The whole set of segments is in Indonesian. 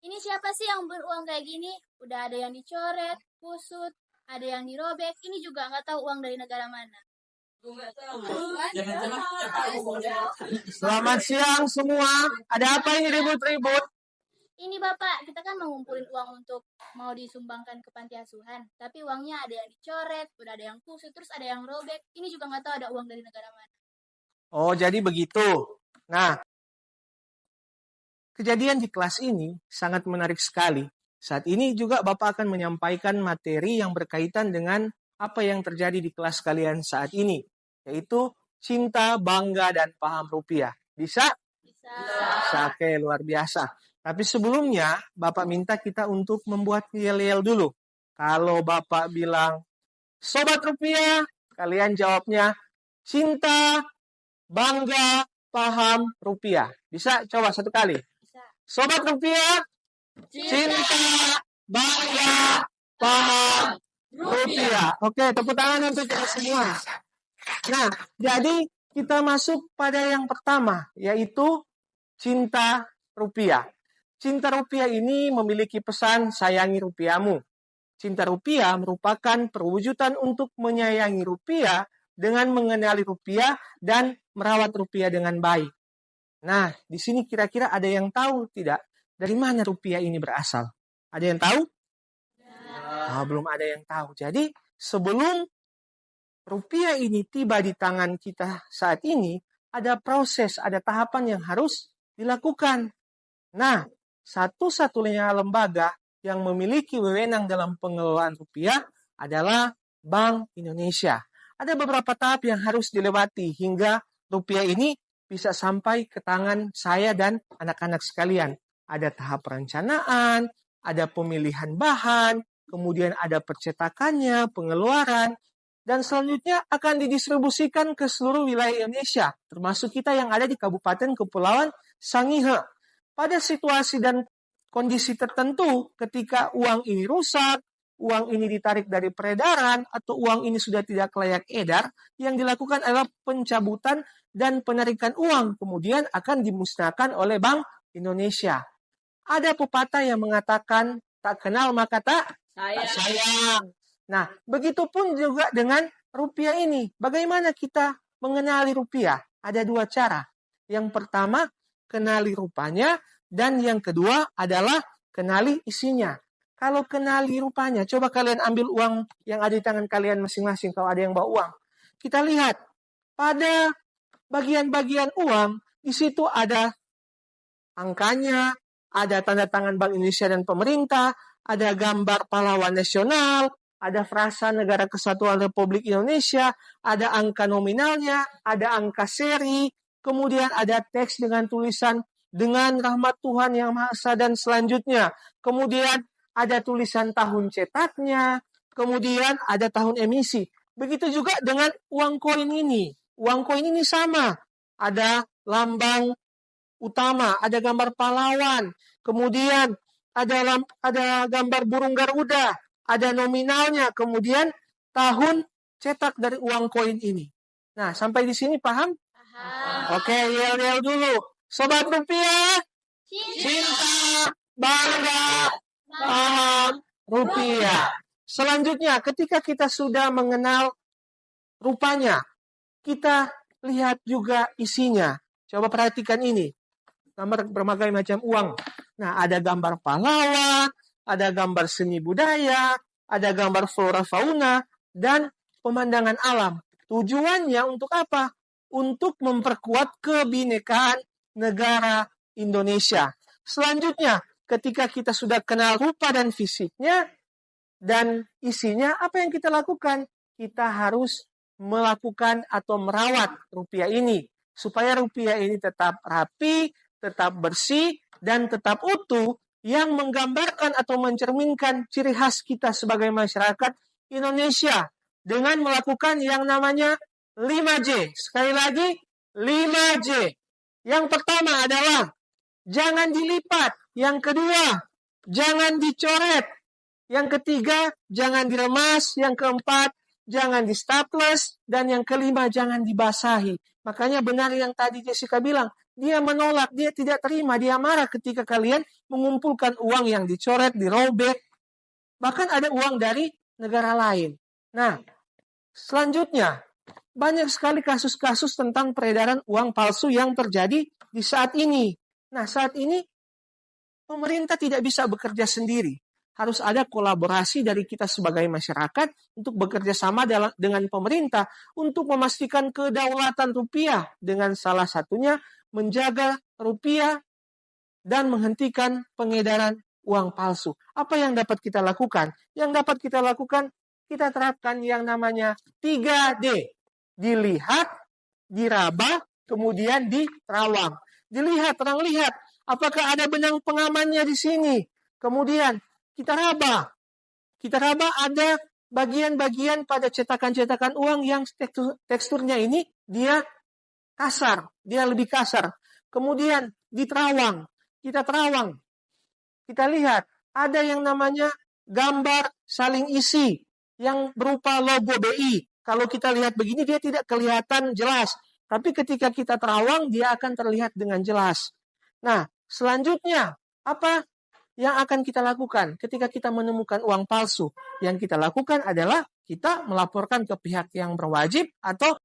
Ini siapa sih yang beruang kayak gini? Udah ada yang dicoret, kusut, ada yang dirobek. Ini juga nggak tahu uang dari negara mana. Selamat siang semua. Ada apa ini ribut-ribut? Ini Bapak, kita kan mau ngumpulin uang untuk mau disumbangkan ke panti asuhan. Tapi uangnya ada yang dicoret, udah ada yang kusut, terus ada yang robek. Ini juga nggak tahu ada uang dari negara mana. Oh, jadi begitu. Nah, kejadian di kelas ini sangat menarik sekali. Saat ini juga Bapak akan menyampaikan materi yang berkaitan dengan apa yang terjadi di kelas kalian saat ini, yaitu cinta, bangga, dan paham rupiah. Bisa? Bisa. Oke, luar biasa. Tapi sebelumnya, Bapak minta kita untuk membuat yel-yel dulu. Kalau Bapak bilang, Sobat Rupiah, kalian jawabnya, cinta, bangga, paham rupiah. Bisa? Coba satu kali. Bisa. Sobat Rupiah, cinta, bangga, paham rupiah. Oke, tepuk tangan untuk kita semua. Nah, jadi kita masuk pada yang pertama, yaitu cinta rupiah. Cinta rupiah ini memiliki pesan sayangi rupiahmu. Cinta rupiah merupakan perwujudan untuk menyayangi rupiah dengan mengenali rupiah dan merawat rupiah dengan baik. Nah, di sini kira-kira ada yang tahu tidak dari mana rupiah ini berasal? Ada yang tahu? Belum ada yang tahu. Jadi, sebelum rupiah ini tiba di tangan kita saat ini, ada proses, ada tahapan yang harus dilakukan. Nah, satu-satunya lembaga yang memiliki wewenang dalam pengelolaan rupiah adalah Bank Indonesia. Ada beberapa tahap yang harus dilewati hingga rupiah ini bisa sampai ke tangan saya dan anak-anak sekalian. Ada tahap perencanaan, ada pemilihan bahan, kemudian ada percetakannya, pengeluaran, dan selanjutnya akan didistribusikan ke seluruh wilayah Indonesia, termasuk kita yang ada di Kabupaten Kepulauan Sangihe. Pada situasi dan kondisi tertentu, ketika uang ini rusak, uang ini ditarik dari peredaran, atau uang ini sudah tidak layak edar, yang dilakukan adalah pencabutan dan penarikan uang, kemudian akan dimusnahkan oleh Bank Indonesia. Ada pepatah yang mengatakan, tak kenal maka tak sayang. Nah, begitupun juga dengan rupiah ini. Bagaimana kita mengenali rupiah? Ada dua cara. Yang pertama, kenali rupanya, dan yang kedua adalah kenali isinya. Kalau kenali rupanya, coba kalian ambil uang yang ada di tangan kalian masing-masing kalau ada yang bawa uang. Kita lihat, pada bagian-bagian uang, di situ ada angkanya, ada tanda tangan Bank Indonesia dan pemerintah, ada gambar pahlawan nasional, ada frasa Negara Kesatuan Republik Indonesia, ada angka nominalnya, ada angka seri, kemudian ada teks dengan tulisan dengan rahmat Tuhan Yang Maha Esa dan selanjutnya. Kemudian ada tulisan tahun cetaknya, kemudian ada tahun emisi. Begitu juga dengan uang koin ini. Uang koin ini sama. Ada lambang utama, ada gambar pahlawan, kemudian ada gambar burung Garuda, ada nominalnya, kemudian tahun cetak dari uang koin ini. Nah, sampai di sini paham? Paham. Oke, yel-yel dulu. Sobat rupiah, cinta, bangga, paham rupiah. Selanjutnya, ketika kita sudah mengenal rupanya, kita lihat juga isinya. Coba perhatikan ini. Gambar berbagai macam uang. Nah, ada gambar pahlawan, ada gambar seni budaya, ada gambar flora fauna, dan pemandangan alam. Tujuannya untuk apa? Untuk memperkuat kebinekaan negara Indonesia. Selanjutnya, ketika kita sudah kenal rupa dan fisiknya dan isinya, apa yang kita lakukan? Kita harus melakukan atau merawat rupiah ini supaya rupiah ini tetap rapi, tetap bersih, dan tetap utuh yang menggambarkan atau mencerminkan ciri khas kita sebagai masyarakat Indonesia dengan melakukan yang namanya 5J. Sekali lagi, 5J. Yang pertama adalah jangan dilipat. Yang kedua, jangan dicoret. Yang ketiga, jangan diremas. Yang keempat, jangan di staples. Dan yang kelima, jangan dibasahi. Makanya benar yang tadi Jessica bilang, dia menolak, dia tidak terima, dia marah ketika kalian mengumpulkan uang yang dicoret, dirobek, bahkan ada uang dari negara lain. Nah, selanjutnya, banyak sekali kasus-kasus tentang peredaran uang palsu yang terjadi di saat ini. Nah, saat ini pemerintah tidak bisa bekerja sendiri. Harus ada kolaborasi dari kita sebagai masyarakat untuk bekerja sama dengan pemerintah untuk memastikan kedaulatan rupiah dengan salah satunya menjaga rupiah dan menghentikan pengedaran uang palsu. Apa yang dapat kita lakukan? Yang dapat kita lakukan, kita terapkan yang namanya 3D. Dilihat, diraba, kemudian diterawang. Dilihat, terang lihat. Apakah ada benang pengamannya di sini? Kemudian kita raba. Kita raba ada bagian-bagian pada cetakan-cetakan uang yang teksturnya ini dia kasar. Dia lebih kasar. Kemudian diterawang. Kita terawang. Kita lihat ada yang namanya gambar saling isi yang berupa logo BI. Kalau kita lihat begini dia tidak kelihatan jelas. Tapi ketika kita terawang dia akan terlihat dengan jelas. Nah, selanjutnya apa yang akan kita lakukan ketika kita menemukan uang palsu? Yang kita lakukan adalah kita melaporkan ke pihak yang berwajib atau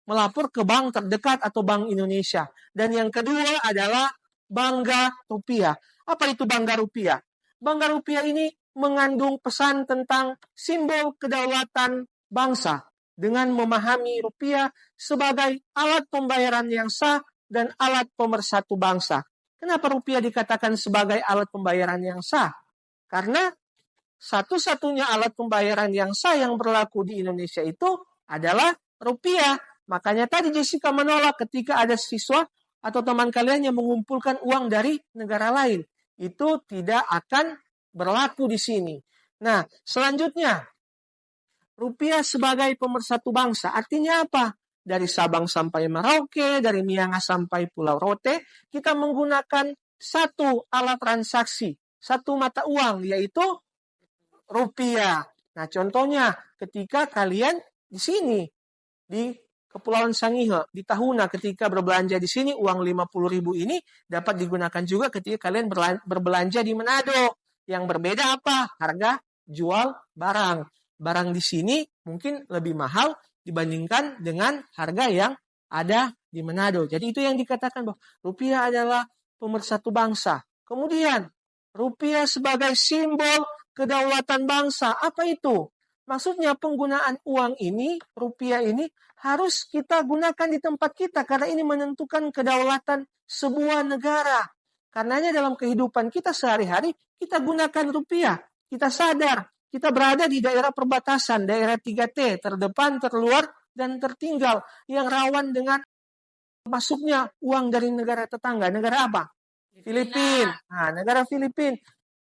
melapor ke bank terdekat atau Bank Indonesia. Dan yang kedua adalah Bangga Rupiah. Apa itu Bangga Rupiah? Bangga Rupiah ini mengandung pesan tentang simbol kedaulatan bangsa dengan memahami rupiah sebagai alat pembayaran yang sah dan alat pemersatu bangsa. Kenapa rupiah dikatakan sebagai alat pembayaran yang sah? Karena satu-satunya alat pembayaran yang sah yang berlaku di Indonesia itu adalah rupiah. Makanya tadi Jessica menolak ketika ada siswa atau teman kalian yang mengumpulkan uang dari negara lain. Itu tidak akan berlaku di sini. Nah, selanjutnya, rupiah sebagai pemersatu bangsa. Artinya apa? Dari Sabang sampai Merauke, dari Miangas sampai Pulau Rote, kita menggunakan satu alat transaksi, satu mata uang, yaitu rupiah. Nah, contohnya ketika kalian di sini, di Kepulauan Sangihe, di Tahuna, ketika berbelanja di sini, uang 50.000 ini dapat digunakan juga ketika kalian berbelanja di Manado. Yang berbeda apa? Harga jual barang. Barang di sini mungkin lebih mahal dibandingkan dengan harga yang ada di Manado. Jadi itu yang dikatakan bahwa rupiah adalah pemersatu bangsa. Kemudian, rupiah sebagai simbol kedaulatan bangsa. Apa itu? Maksudnya penggunaan uang ini, rupiah ini, harus kita gunakan di tempat kita. Karena ini menentukan kedaulatan sebuah negara. Karenanya dalam kehidupan kita sehari-hari, kita gunakan rupiah. Kita sadar, kita berada di daerah perbatasan, daerah 3T, terdepan, terluar, dan tertinggal, yang rawan dengan masuknya uang dari negara tetangga. Negara apa? Filipina. Nah, negara Filipina.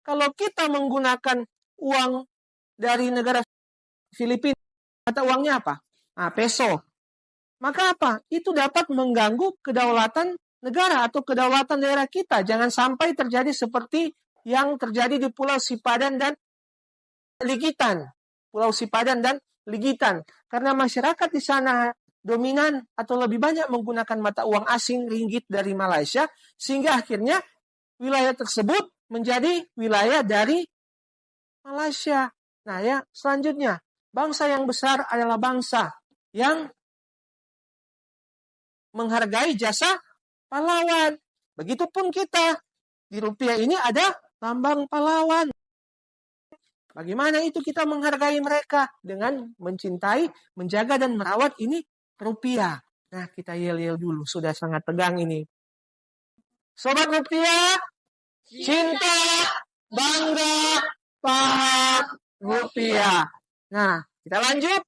Kalau kita menggunakan uang dari negara Filipina, mata uangnya apa? Nah, peso. Maka apa? Itu dapat mengganggu kedaulatan negara atau kedaulatan daerah kita. Jangan sampai terjadi seperti yang terjadi di Pulau Sipadan dan Ligitan. Pulau Sipadan dan Ligitan. Karena masyarakat di sana dominan atau lebih banyak menggunakan mata uang asing ringgit dari Malaysia, sehingga akhirnya wilayah tersebut menjadi wilayah dari Malaysia. Nah ya, selanjutnya, bangsa yang besar adalah bangsa yang menghargai jasa pahlawan. Begitupun kita. Di rupiah ini ada lambang pahlawan. Bagaimana itu kita menghargai mereka? Dengan mencintai, menjaga, dan merawat ini rupiah. Nah, kita yel-yel dulu. Sudah sangat tegang ini. Sobat rupiah, cinta, bangga, paham, rupiah. Nah, kita lanjut.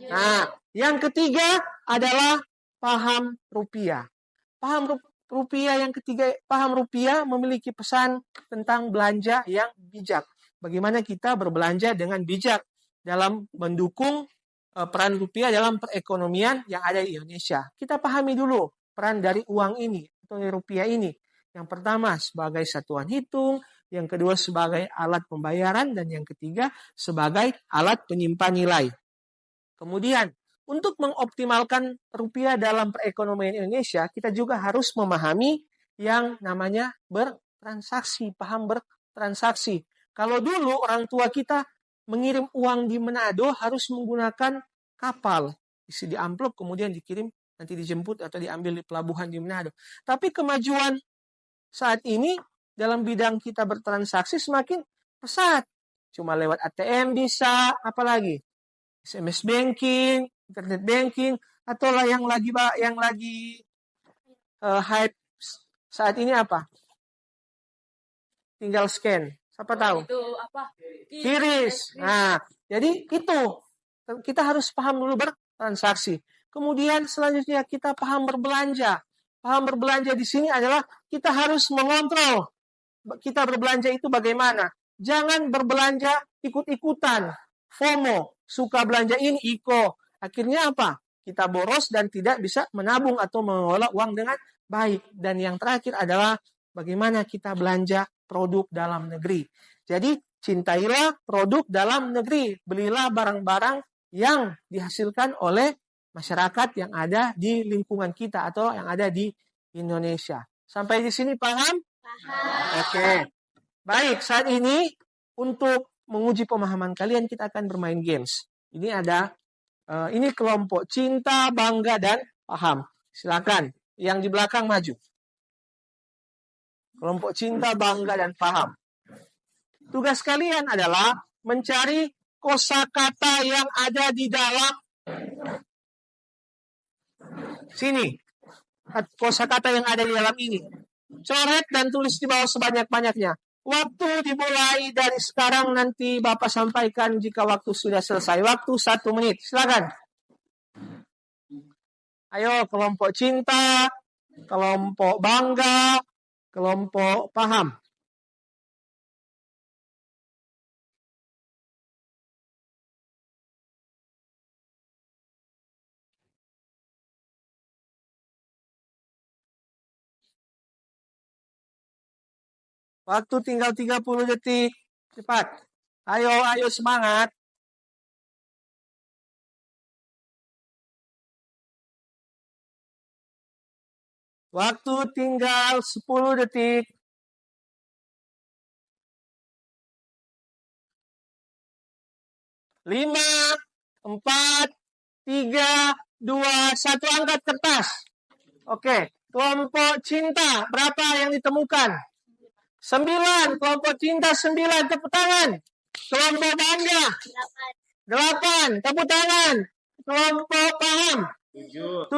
Nah, yang ketiga adalah paham rupiah. Paham rupiah yang ketiga, paham rupiah memiliki pesan tentang belanja yang bijak. Bagaimana kita berbelanja dengan bijak dalam mendukung peran rupiah dalam perekonomian yang ada di Indonesia. Kita pahami dulu peran dari uang ini atau rupiah ini. Yang pertama sebagai satuan hitung, yang kedua sebagai alat pembayaran, dan yang ketiga sebagai alat penyimpan nilai. Kemudian, untuk mengoptimalkan rupiah dalam perekonomian Indonesia, kita juga harus memahami yang namanya bertransaksi, paham bertransaksi. Kalau dulu orang tua kita mengirim uang di Manado harus menggunakan kapal, isi di amplop kemudian dikirim, nanti dijemput atau diambil di pelabuhan di Manado. Tapi kemajuan saat ini dalam bidang kita bertransaksi semakin pesat. Cuma lewat ATM bisa, apalagi SMS banking, internet banking, atau lah yang lagi hype saat ini apa? Tinggal scan. Siapa tahu? Itu apa? Kiris. Nah, jadi itu kita harus paham dulu bertransaksi. Kemudian selanjutnya kita paham berbelanja. Paham berbelanja di sini adalah kita harus mengontrol. Kita berbelanja itu bagaimana? Jangan berbelanja ikut-ikutan. FOMO, suka belanja ini, IKO. Akhirnya apa? Kita boros dan tidak bisa menabung atau mengelola uang dengan baik. Dan yang terakhir adalah bagaimana kita belanja produk dalam negeri. Jadi, cintailah produk dalam negeri. Belilah barang-barang yang dihasilkan oleh masyarakat yang ada di lingkungan kita atau yang ada di Indonesia. Sampai di sini paham? Paham. Oke. Baik, saat ini untuk menguji pemahaman kalian kita akan bermain games. Ini ada ini kelompok cinta, bangga, dan paham. Silakan, yang di belakang maju. Kelompok cinta, bangga, dan paham. Tugas kalian adalah mencari kosakata yang ada di dalam sini. Kosakata yang ada di dalam ini. Coret dan tulis di bawah sebanyak-banyaknya. Waktu dimulai dari sekarang, nanti Bapak sampaikan jika waktu sudah selesai. Waktu 1 menit. Silakan. Ayo, kelompok cinta, kelompok bangga, kelompok paham. Waktu tinggal 30 detik. Cepat. Ayo semangat. Waktu tinggal 10 detik. 5, 4, 3, 2, 1. Angkat kertas. Oke. Kelompok cinta, berapa yang ditemukan? 9. Kelompok cinta 9. Tepuk tangan. Kelompok bangga 8. Tepuk tangan. Kelompok paham 7.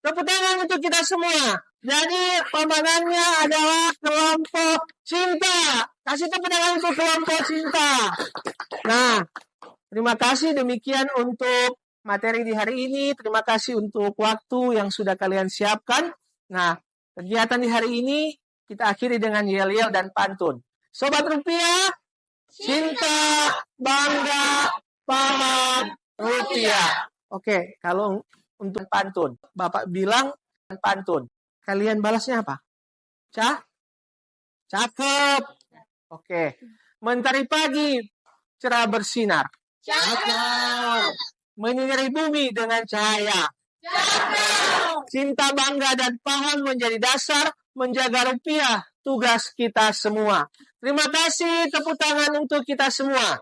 Tepuk tangan untuk kita semua. Jadi pemenangnya adalah kelompok cinta. Kasih tepuk tangan untuk kelompok cinta. Nah, terima kasih, demikian untuk materi di hari ini. Terima kasih untuk waktu yang sudah kalian siapkan. Nah, kegiatan di hari ini kita akhiri dengan yel-yel dan pantun. Sobat rupiah, cinta, bangga, paham, rupiah. Oke, kalau untuk pantun, Bapak bilang pantun. Kalian balasnya apa? Cakep. Oke. Mentari pagi cerah bersinar. Cakep. Menyinari bumi dengan cahaya. Cakep. Cinta, bangga, dan paham menjadi dasar menjaga rupiah. Tugas kita semua. Terima kasih, tepuk tangan untuk kita semua.